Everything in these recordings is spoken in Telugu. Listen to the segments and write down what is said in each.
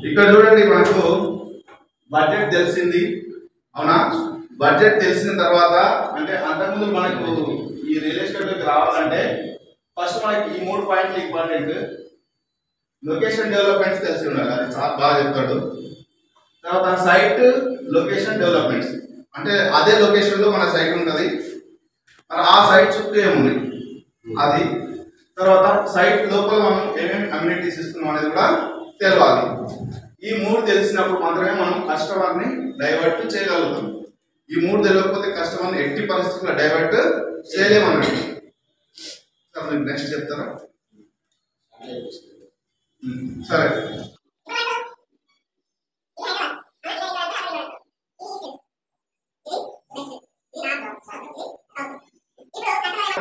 ఇక్కడ చూడండి మనకు బడ్జెట్ తెలిసింది అవునా. బడ్జెట్ తెలిసిన తర్వాత అంటే అంతకుముందు మనకు ఈ రియల్ ఎస్టేట్కి రావాలంటే ఫస్ట్ మనకి ఈ 3 పాయింట్లు ఇంపార్టెంట్. లొకేషన్ డెవలప్మెంట్స్ తెలిసి ఉండాలి, అది చాలా బాగా చెప్తాడు. తర్వాత సైట్ లొకేషన్ డెవలప్మెంట్స్ అంటే అదే లొకేషన్లో మన సైట్ ఉంటుంది, ఆ సైట్ చుట్టూ ఏమున్నాయి అది. తర్వాత సైట్ లోపల మనం ఏమేమి కమ్యూనిటీస్ ఇస్తున్నాం అనేది కూడా తెలవాలి. ఈ 3 తెలిసినప్పుడు మాత్రమే మనం కస్టమర్ని డైవర్ట్ చేయగలుగుతాం. ఈ 3 తెలియకపోతే కస్టమర్ని ఎట్టి పరిస్థితుల్లో డైవర్ట్ చేయలేమన్నట్టు. సార్ మీకు నెక్స్ట్ చెప్తారా? సరే.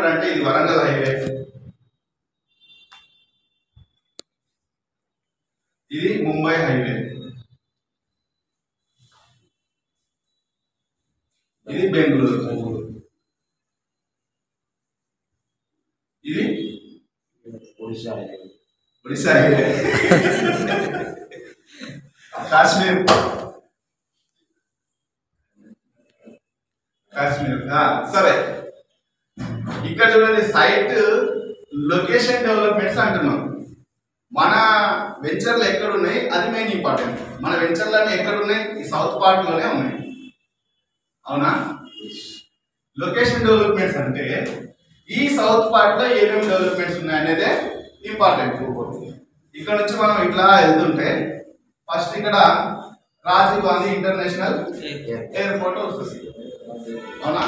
అంటే ఇది వరంగల్ హైవే, ఇది ముంబై హైవే, ఇది బెంగళూరు, ఇది ఒడిశా హైవే, కాశ్మీర్ సరే. ఇక్కడ చూడండి సైట్ లొకేషన్ డెవలప్మెంట్స్ అంటున్నాం. మన వెంచర్లు ఎక్కడ ఉన్నాయి అది మెయిన్ ఇంపార్టెంట్. మన వెంచర్లన్నీ ఎక్కడ ఉన్నాయి? ఈ సౌత్ పార్ట్ లోనే ఉన్నాయి అవునా. లొకేషన్ డెవలప్మెంట్స్ అంటే ఈ సౌత్ పార్ట్ లో ఏమేమి డెవలప్మెంట్స్ ఉన్నాయి అనేదే ఇంపార్టెంట్. ఇక్కడ నుంచి మనం ఇట్లా వెళ్తుంటే ఫస్ట్ ఇక్కడ రాజీవ్ గాంధీ ఇంటర్నేషనల్ ఎయిర్పోర్ట్ వస్తుంది అవునా.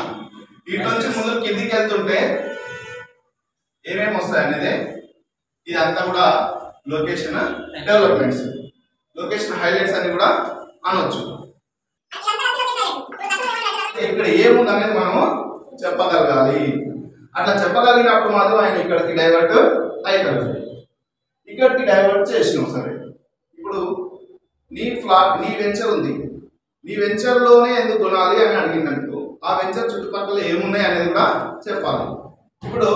ఇటు నుంచి ముందు కిందికి వెళ్తుంటే ఏమేమి వస్తాయి అనేది ఇదంతా కూడా లొకేషన్ డెవలప్మెంట్స్, లొకేషన్ హైలైట్స్ అని కూడా అనొచ్చు. ఇక్కడ ఏముంది అనేది మనము చెప్పగలగాలి. అట్లా చెప్పగలిగినప్పుడు మాత్రం ఆయన ఇక్కడికి డైవర్ట్ అవుతాడు. ఇక్కడికి డైవర్ట్ చేసినాం సరే. ఇప్పుడు నీ వెంచర్ ఉంది, నీ వెంచర్లోనే ఎందుకు కొనాలి అని అడిగిందనుకో, ఆ వెంచర్ చుట్టుపక్కల ఏమున్నాయి అనేది కూడా చెప్పాలి. ఇప్పుడు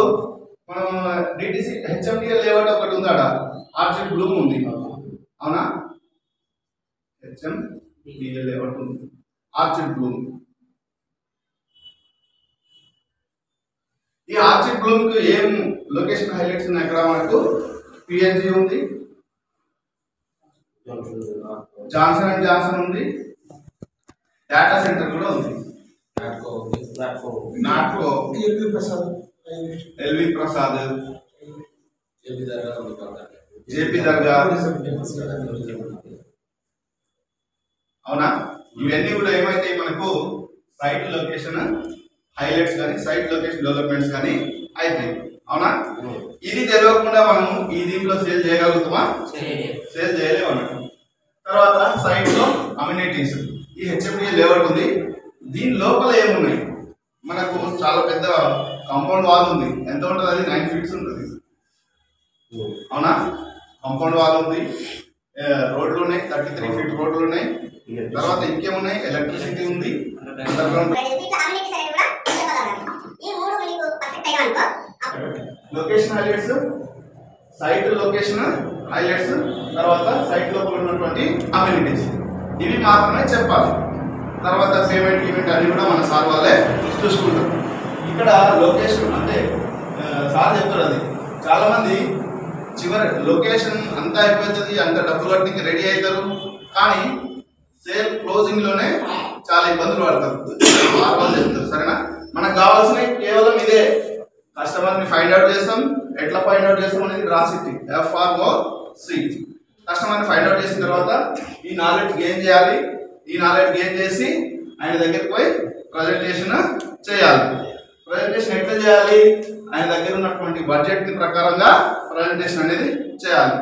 మనం డిటిసి హెచ్ఎండిఎల్ లేఅవుట్ ఒకటి ఉందాడ, ఆర్చిడ్ బ్లూమ్ ఉంది అవునా. హెచ్ఎండిఎల్ లేఅవుట్ ఉంది, ఆర్చిడ్ బ్లూమ్. ఈ ఆర్చిడ్ బ్లూమ్ కు ఏం లొకేషన్ హైలైట్స్ ఉన్నాయి? అక్కడ మనకు పిఎన్జి ఉంది, జాన్సన్ అండ్ జాన్సన్ ఉంది, డేటా సెంటర్ కూడా ఉంది, నాట్కో, ఎల్వి ప్రసాద్, జేపీ దర్గా అవునా. ఇవన్నీ కూడా ఏమైతే మనకు సైట్ లొకేషన్ హైలైట్స్ కానీ సైట్ లొకేషన్ డెవలప్మెంట్స్ కానీ అవుతాయి అవునా. ఇది తెలియకుండా మనం ఈ దీంట్లో సేల్ చేయగలుగుతామా? సేల్ చేయలేము అన్నట్టు. తర్వాత సైట్ లో అమ్యూనిటీస్, ఈ హెచ్ఎండి లేఅవుట్ ఉంది, దీని లోపల ఏమున్నాయి? మనకు చాలా పెద్ద కాంపౌండ్ వాల్ ఉంది. ఎంత ఉంటుంది? అది 9 feet ఉంటుంది అవునా. కాంపౌండ్ వాల్ ఉంది, రోడ్లు ఉన్నాయి, 33 feet రోడ్లు ఉన్నాయి. తర్వాత ఇంకేమున్నాయి? ఎలక్ట్రిసిటీ ఉంది, location highlights, site location highlights, తర్వాత సైట్ లోపల ఉన్నటువంటి అమ్యూనిటీస్, ఇవి మాత్రమే చెప్పాలి. తర్వాత పేమెంట్ ఈవెంట్ అన్ని కూడా మన సార్ వాళ్ళే చూసుకుంటారు. ఇక్కడ లొకేషన్ అంటే సార్ చెప్తారు, అది చాలా మంది చివరి లొకేషన్ అంతా అయిపోతుంది, అంత డబ్బులు కట్టడానికి రెడీ అవుతారు, కానీ సేల్ క్లోజింగ్ లోనే చాలా ఇబ్బందులు పడతారు. సార్ వాళ్ళు చెప్తారు సరేనా. మనకు కావాల్సినవి కేవలం ఇదే, కస్టమర్ని ఫైండ్ అవుట్ చేస్తాం. ఎట్లా ఫైండ్ అవుట్ చేస్తాం అనేది రాసిట్టి FROC. కస్టమర్ని ఫైండ్ అవుట్ చేసిన తర్వాత ఈ నాలెడ్జ్ గెయిన్ చేయాలి. ఈ నాలెడ్జ్ గెయిన్ చేసి ఆయన దగ్గరికి పోయి ప్రజెంటేషన్ చేయాలి. ప్రజెంటేషన్ ఎట్లా చేయాలి? ఆయన దగ్గర ఉన్నటువంటి బడ్జెట్ ప్రకారంగా ప్రజెంటేషన్ అనేది చేయాలి.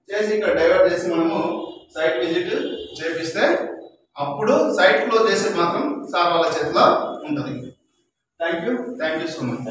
చేసి ఇక్కడ డైవర్ట్ చేసి మనము సైట్ విజిట్ చేపిస్తే అప్పుడు సైట్ క్లోజ్ చేసేది మాత్రం సార్ వాళ్ళ చేతిలో ఉంటుంది. Thank you so much.